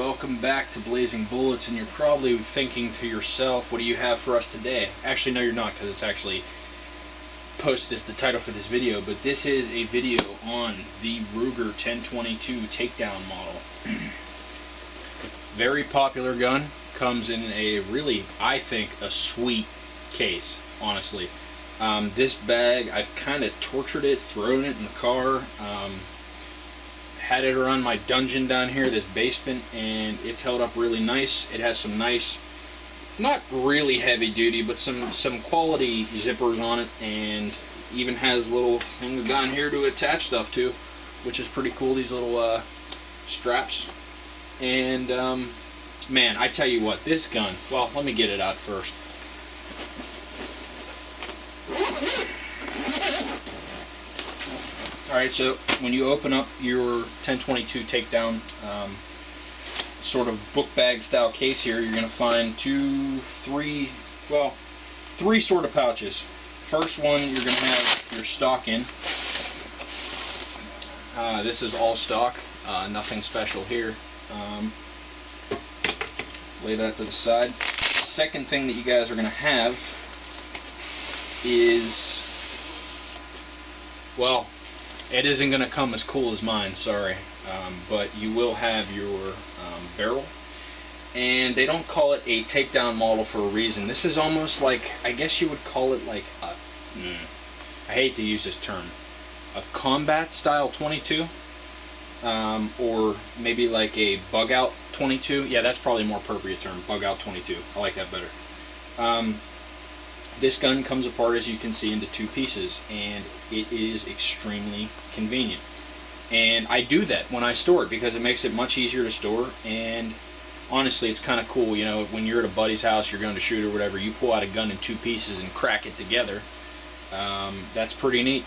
welcome back to Blazing Bullets, and you're probably thinking to yourself, what do you have for us today? Actually, no, you're not, because it's actually posted as the title for this video, but this is a video on the Ruger 1022 Takedown model. Very popular gun, comes in a really, I think, a sweet case, honestly. This bag, I've kind of tortured it, thrown it in the car, had it around my dungeon down here, this basement, and it's held up really nice. It has some nice, not really heavy duty, but some quality zippers on it, and even has little things down here to attach stuff to, which is pretty cool, these little straps. And man, I tell you what, this gun, well, let me get it out first. Alright, so when you open up your 1022 Takedown sort of book bag style case here, you're going to find three sort of pouches. First one, you're going to have your stock in. This is all stock, nothing special here. Lay that to the side. The second thing that you guys are going to have is, well, it isn't going to come as cool as mine, sorry, but you will have your barrel, and they don't call it a takedown model for a reason. This is almost like, I guess you would call it like a, I hate to use this term, a combat style 22, or maybe like a bug out 22. Yeah, that's probably a more appropriate term, bug out 22. I like that better. This gun comes apart, as you can see, into two pieces, and it is extremely convenient. And I do that when I store it because it makes it much easier to store, and honestly, it's kind of cool, you know, when you're at a buddy's house, you're going to shoot or whatever, you pull out a gun in two pieces and crack it together. That's pretty neat.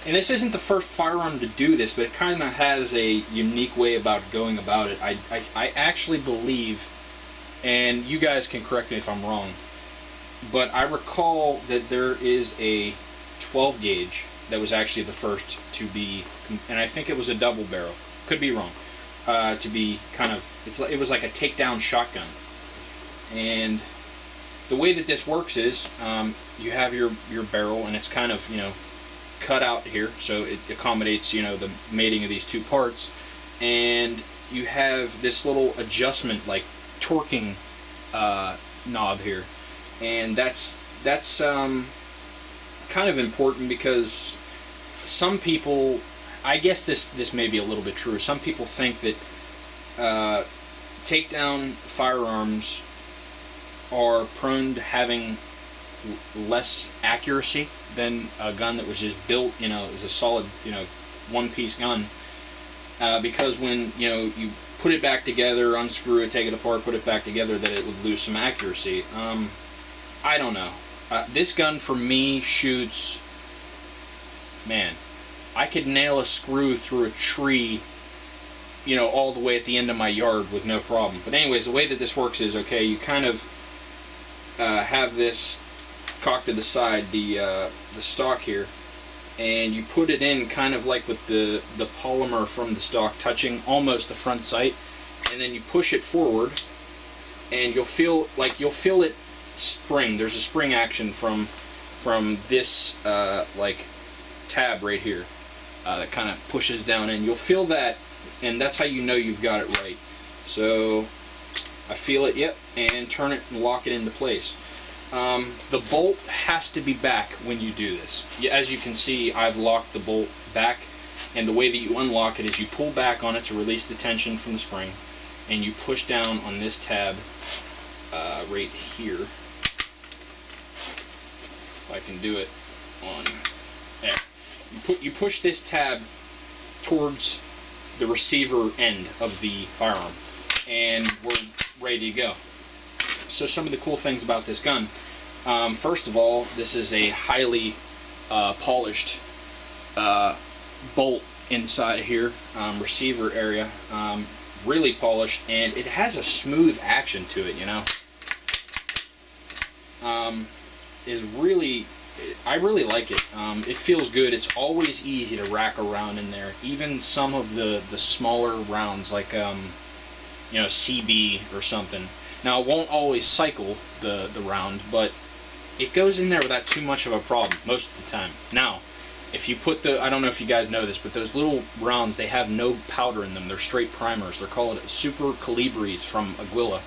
And this isn't the first firearm to do this, but it kind of has a unique way about going about it. I actually believe, and you guys can correct me if I'm wrong, but I recall that there is a 12 gauge that was actually the first to be, and I think it was a double barrel, could be wrong, to be kind of, it was like a takedown shotgun. And the way that this works is, you have your barrel, and it's kind of, you know, cut out here, so it accommodates, you know, the mating of these two parts, and you have this little adjustment, like torquing knob here. And that's kind of important because some people, I guess this may be a little bit true, some people think that takedown firearms are prone to having less accuracy than a gun that was just built, you know, as a solid, you know, one-piece gun, because when, you know, you put it back together, unscrew it, take it apart, put it back together, that it would lose some accuracy. I don't know. This gun for me shoots, man, I could nail a screw through a tree, you know, all the way at the end of my yard with no problem. But anyways, the way that this works is, okay, you kind of have this cocked to the side, the stock here, and you put it in kind of like with the polymer from the stock touching almost the front sight, and then you push it forward, and you'll feel it spring. There's a spring action from this like tab right here that kind of pushes down, and you'll feel that, and that's how you know you've got it right. So I feel it, yep, and turn it and lock it into place. The bolt has to be back when you do this. As you can see, I've locked the bolt back, and the way that you unlock it is you pull back on it to release the tension from the spring, and you push down on this tab right here. If I can do it on there. You push this tab towards the receiver end of the firearm, and we're ready to go. So some of the cool things about this gun, first of all, this is a highly polished bolt inside here, receiver area, really polished, and it has a smooth action to it, you know. I really like it. It feels good. It's always easy to rack around in there. Even some of the smaller rounds, like you know, CB or something. Now it won't always cycle the round, but it goes in there without too much of a problem most of the time. Now, if you put I don't know if you guys know this, but those little rounds, they have no powder in them. They're straight primers. They're called Super Calibris from Aguila,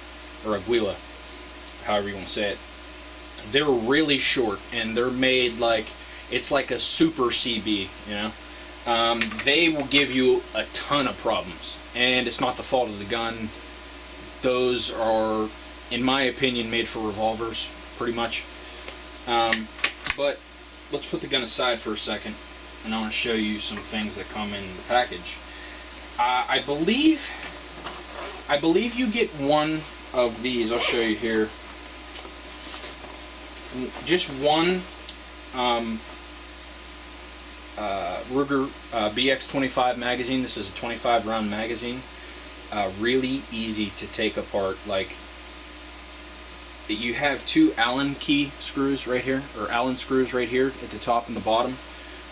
however you want to say it. They're really short, and they're made like, it's like a super CB, you know? They will give you a ton of problems, and it's not the fault of the gun. Those are, in my opinion, made for revolvers, pretty much. But let's put the gun aside for a second, and I want to show you some things that come in the package. I believe you get one of these. I'll show you here. Just one Ruger BX25 magazine. This is a 25 round magazine. Really easy to take apart. Like, you have two Allen key screws right here, or Allen screws right here at the top and the bottom.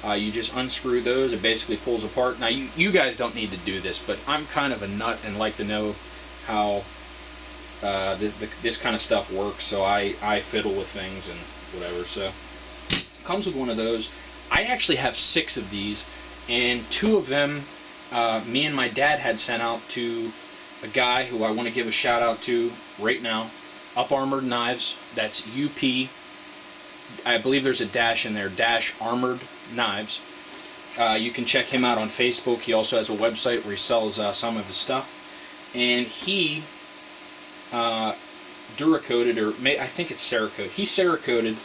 You just unscrew those. It basically pulls apart. Now you guys don't need to do this, but I'm kind of a nut and like to know how this kind of stuff works, so I fiddle with things and whatever. So comes with one of those. I actually have 6 of these, and 2 of them me and my dad had sent out to a guy who I want to give a shout out to right now. Up Armored Knives. That's UP. I believe there's a dash in there. Dash Armored Knives. You can check him out on Facebook. He also has a website where he sells some of his stuff. And he Duracoated, or I think it's Cerakote. He Cerakoted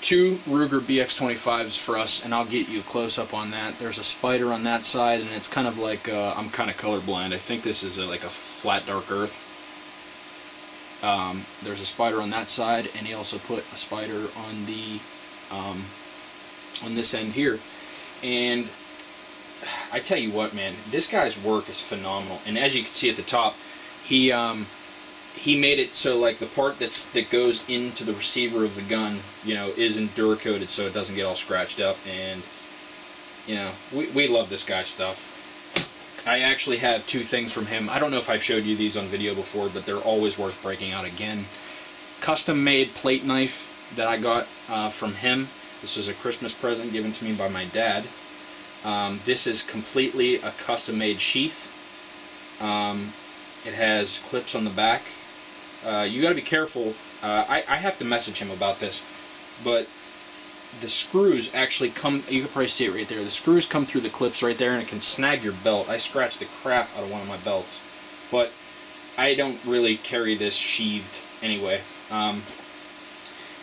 2 Ruger BX25s for us, and I'll get you a close-up on that. There's a spider on that side, and it's kind of like, I'm kind of colorblind. I think this is like a flat dark earth. There's a spider on that side, and he also put a spider on the on this end here. And I tell you what, man, this guy's work is phenomenal. And as you can see at the top, he made it so like the part that goes into the receiver of the gun, you know, isn't Duracoated, so it doesn't get all scratched up. And you know, we love this guy's stuff. I actually have 2 things from him. I don't know if I've showed you these on video before, but they're always worth breaking out again. Custom-made plate knife that I got from him. This was a Christmas present given to me by my dad. This is completely a custom-made sheath. It has clips on the back. You gotta be careful. I have to message him about this, but the screws actually come, you can probably see it right there, the screws come through the clips right there, and it can snag your belt. I scratched the crap out of one of my belts, but I don't really carry this sheathed anyway.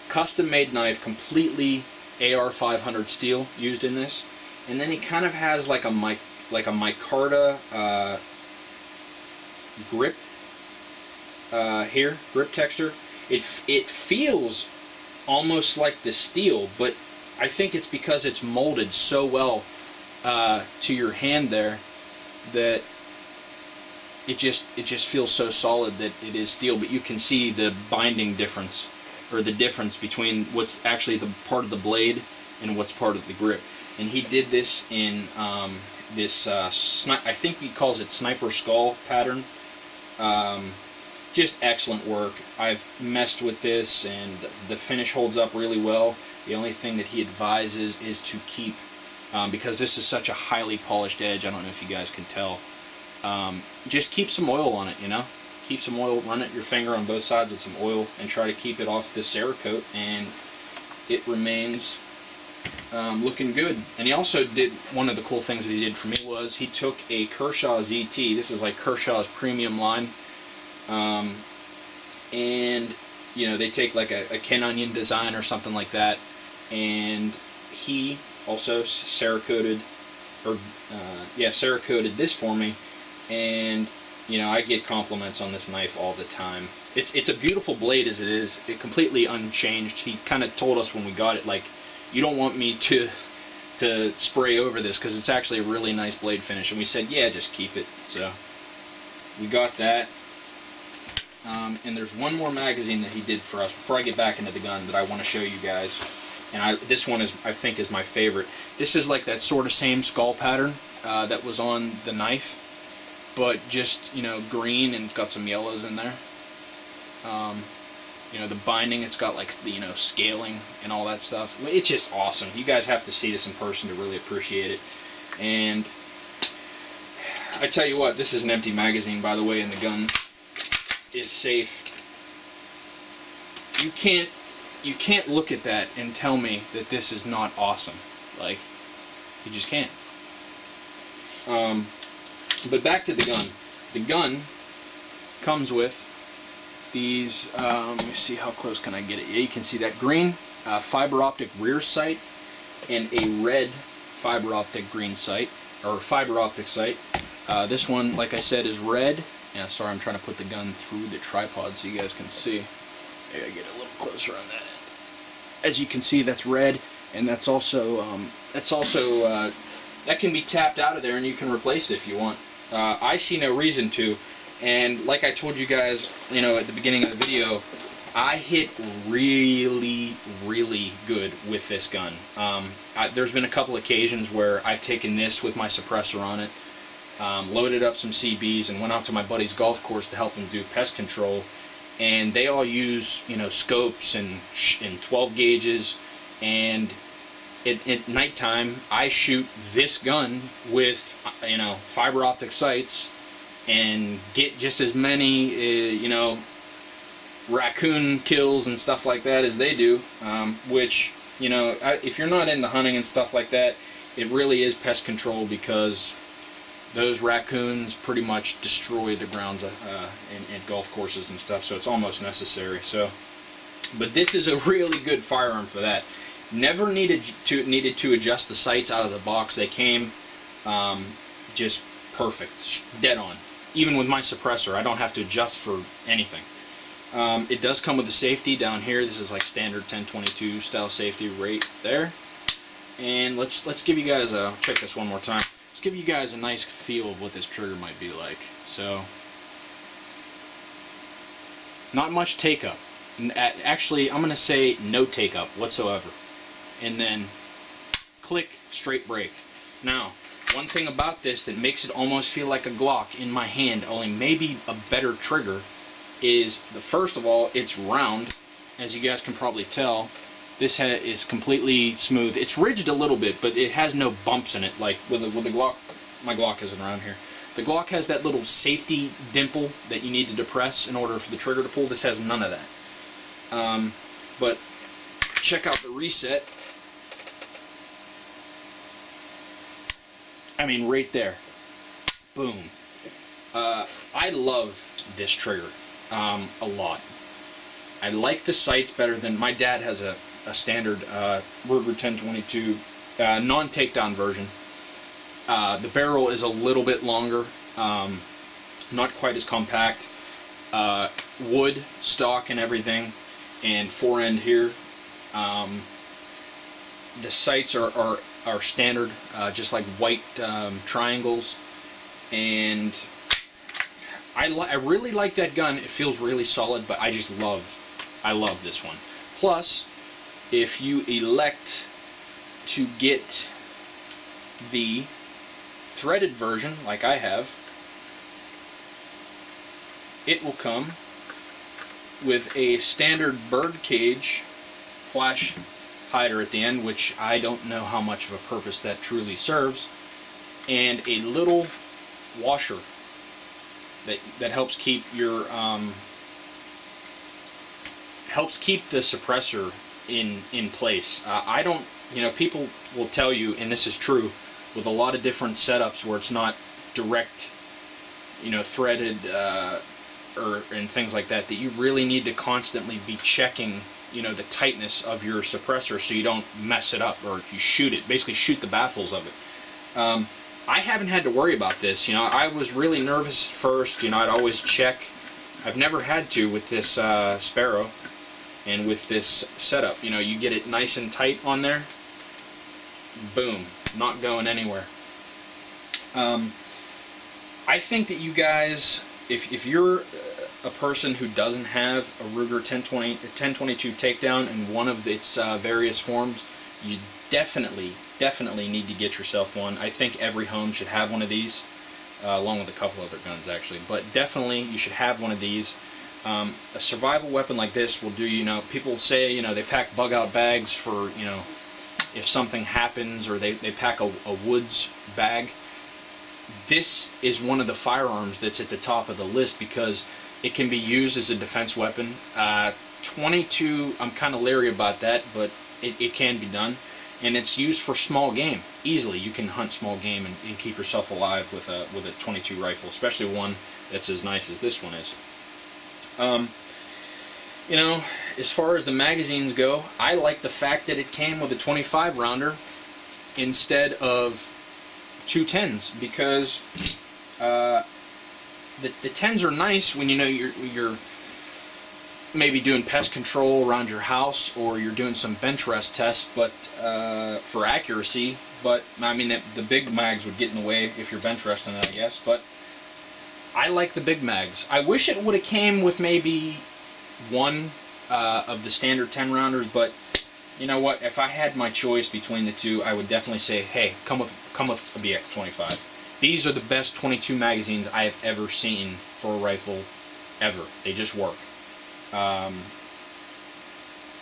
Custom made knife, completely AR-500 steel used in this, and then he kind of has like a micarta grip here, grip texture. It feels almost like the steel, but I think it's because it's molded so well to your hand there that it just feels so solid that it is steel. But you can see the binding difference, or the difference between what's actually the part of the blade and what's part of the grip. And he did this in this I think he calls it sniper skull pattern. Just excellent work. I've messed with this, and the finish holds up really well. The only thing that he advises is to keep, because this is such a highly polished edge, I don't know if you guys can tell, just keep some oil on it, you know? Keep some oil, run it your finger on both sides with some oil, and try to keep it off the Cerakote, and it remains looking good. And he also did, one of the cool things that he did for me was he took a Kershaw ZT. This is like Kershaw's premium line. And you know, they take like a Ken Onion design or something like that, and he also Cerakoted, or Cerakoted this for me. And you know, I get compliments on this knife all the time. It's a beautiful blade as it is. It completely unchanged. He kind of told us when we got it, like, you don't want me to spray over this because it's actually a really nice blade finish. And we said, yeah, just keep it. So we got that. And there's one more magazine that he did for us before I get back into the gun that I want to show you guys. And this one I think is my favorite. This is like that sort of same skull pattern that was on the knife. but just, you know, green, and it's got some yellows in there. You know, the binding, it's got like, you know, scaling and all that stuff. It's just awesome. You guys have to see this in person to really appreciate it. And I tell you what, this is an empty magazine, by the way, and the gun is safe. You can't look at that and tell me that this is not awesome. Like, you just can't. But back to the gun. The gun comes with these, let me see, how close can I get it? Yeah, you can see that green fiber optic rear sight and a red fiber optic green sight, or fiber optic sight. This one, like I said, is red. Yeah, sorry, I'm trying to put the gun through the tripod so you guys can see. Maybe I get a little closer on that end. As you can see, that's red, and that's also that can be tapped out of there, and you can replace it if you want. I see no reason to, and like I told you guys, you know, at the beginning of the video, I hit really, really good with this gun. There's been a couple occasions where I've taken this with my suppressor on it, loaded up some CBs, and went out to my buddy's golf course to help him do pest control. And they all use, you know, scopes and 12 gauges, and at nighttime I shoot this gun with, you know, fiber optic sights and get just as many, you know, raccoon kills and stuff like that as they do, which, you know, if you're not into hunting and stuff like that, it really is pest control, because those raccoons pretty much destroy the grounds in golf courses and stuff, so it's almost necessary. So, but this is a really good firearm for that. Never needed to adjust the sights out of the box. They came just perfect, dead on. Even with my suppressor, I don't have to adjust for anything. It does come with a safety down here. This is like standard 1022 style safety right there. And let's give you guys a check this one more time. Let's give you guys a nice feel of what this trigger might be like. So, not much take up. Actually, I'm going to say no take up whatsoever. And then click, straight break. Now, one thing about this that makes it almost feel like a Glock in my hand, only maybe a better trigger, is first of all, it's round, as you guys can probably tell. This is completely smooth. It's ridged a little bit, but it has no bumps in it like with the Glock. My Glock isn't around here. The Glock has that little safety dimple that you need to depress in order for the trigger to pull. This has none of that. But check out the reset. I mean, right there. Boom. I love this trigger a lot. I like the sights better than my dad has a standard Ruger 1022 non-takedown version. The barrel is a little bit longer, not quite as compact. Wood stock and everything, and fore end here. The sights are standard, just like white triangles, and I really like that gun. It feels really solid, but I love this one. Plus, if you elect to get the threaded version, like I have, it will come with a standard bird cage flash hider at the end, which I don't know how much of a purpose that truly serves, and a little washer that helps keep your helps keep the suppressor in place. I don't, you know, people will tell you, and this is true, with a lot of different setups where it's not direct, you know, threaded and things like that, that you really need to constantly be checking, you know, the tightness of your suppressor so you don't mess it up, or you shoot it, basically shoot the baffles of it. I haven't had to worry about this. You know, I was really nervous first. You know, I'd always check. I've never had to with this Sparrow and with this setup. You know, you get it nice and tight on there. Boom, not going anywhere. I think that you guys, if you're a person who doesn't have a Ruger 1022 Takedown in one of its various forms, you definitely need to get yourself one. I think every home should have one of these. along with a couple other guns actually. But definitely you should have one of these. A survival weapon like this will do, you know, people say, you know, they pack bug out bags for, you know, if something happens, or they pack a woods bag. This is one of the firearms that's at the top of the list because it can be used as a defense weapon. 22, I'm kind of leery about that, but it can be done. And it's used for small game. Easily, you can hunt small game and keep yourself alive with a 22 rifle, especially one that's as nice as this one is. You know, as far as the magazines go, I like the fact that it came with a 25 rounder instead of two 10s, because the 10s are nice when, you know, you're maybe doing pest control around your house, or you're doing some bench rest tests, but for accuracy. But I mean, the big mags would get in the way if you're bench resting, I guess. But I like the big mags. I wish it would have came with maybe one of the standard 10 rounders, but you know what? If I had my choice between the two, I would definitely say, hey, come with a BX-25. These are the best 22 magazines I have ever seen for a rifle, ever. They just work. I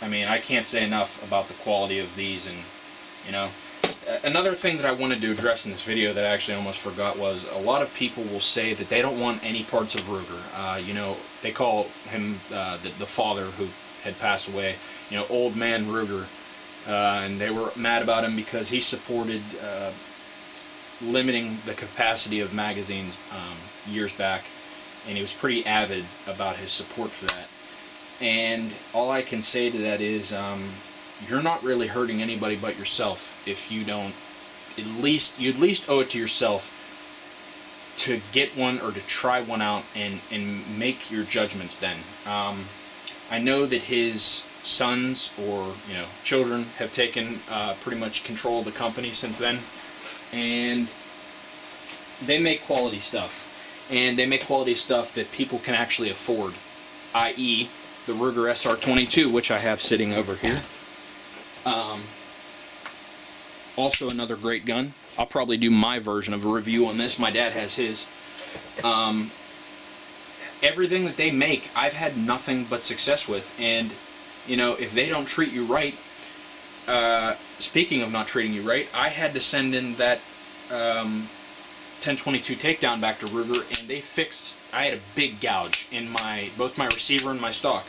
mean, I can't say enough about the quality of these. And you know, another thing that I wanted to address in this video that I actually almost forgot was, a lot of people will say that they don't want any parts of Ruger. You know, they call him the father who had passed away, you know, old man Ruger, and they were mad about him because he supported limiting the capacity of magazines years back, and he was pretty avid about his support for that. And all I can say to that is, you're not really hurting anybody but yourself if you don't, you at least owe it to yourself to get one or to try one out and make your judgments then. I know that his sons, or you know, children, have taken pretty much control of the company since then, and they make quality stuff, and they make quality stuff that people can actually afford, i.e. the Ruger SR22, which I have sitting over here. Also another great gun. I'll probably do my version of a review on this. My dad has his. Everything that they make, I've had nothing but success with. And, you know, if they don't treat you right, speaking of not treating you right, I had to send in that 1022 Takedown back to Ruger, and they fixed, I had a big gouge in both my receiver and my stock.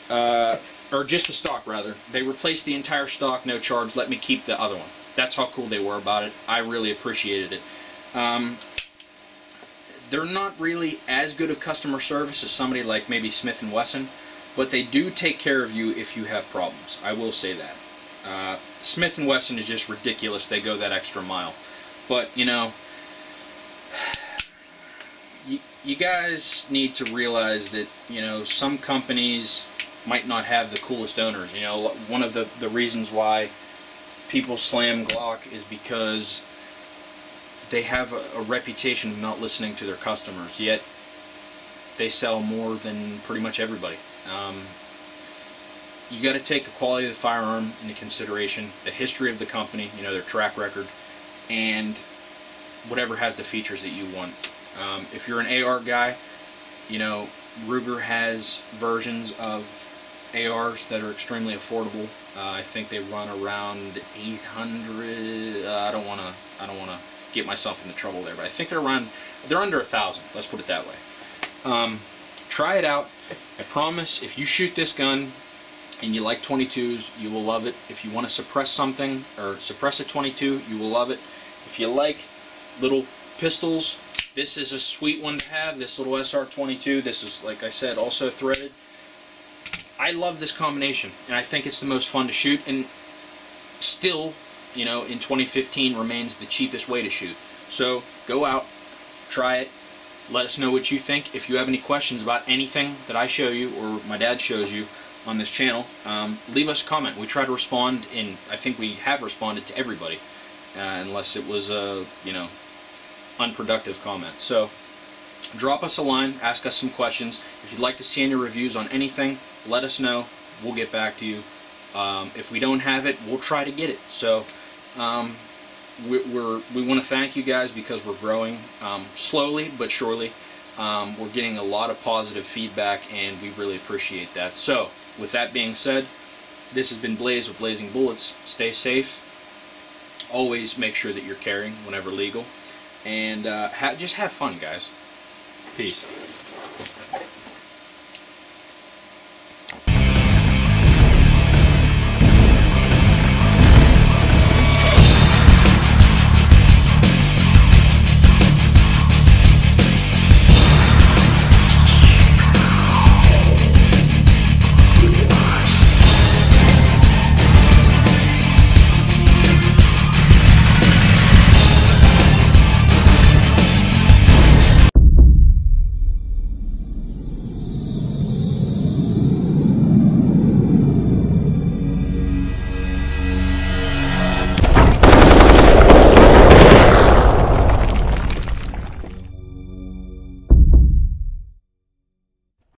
Or just the stock, rather. They replaced the entire stock, no charge, let me keep the other one. That's how cool they were about it. I really appreciated it. They're not really as good of customer service as somebody like maybe Smith & Wesson, but they do take care of you if you have problems. I will say that. Smith & Wesson is just ridiculous. They go that extra mile. But, you know, you guys need to realize that, you know, some companies might not have the coolest owners. You know, one of the reasons why people slam Glock is because they have a reputation of not listening to their customers, yet they sell more than pretty much everybody. You got to take the quality of the firearm into consideration, the history of the company, you know, their track record, and whatever has the features that you want. If you're an AR guy, you know, Ruger has versions of ARs that are extremely affordable. I think they run around 800. I don't want to get myself into trouble there, but I think they're under 1,000. Let's put it that way. Try it out. I promise, if you shoot this gun and you like 22s, you will love it. If you want to suppress something or suppress a 22, you will love it. If you like little pistols, this is a sweet one to have. This little SR22. This is, like I said, also threaded. I love this combination, and I think it's the most fun to shoot, and still, you know, in 2015 remains the cheapest way to shoot. So go out, try it, let us know what you think. If you have any questions about anything that I show you or my dad shows you on this channel, leave us a comment. We try to respond, and I think we have responded to everybody, unless it was a, you know, unproductive comment. So drop us a line, ask us some questions. If you'd like to see any reviews on anything, let us know. We'll get back to you. If we don't have it, we'll try to get it. So we want to thank you guys because we're growing slowly but surely. We're getting a lot of positive feedback, and we really appreciate that. So, with that being said, this has been Blaze with Blazing Bullets. Stay safe. Always make sure that you're carrying whenever legal. And just have fun, guys. Peace.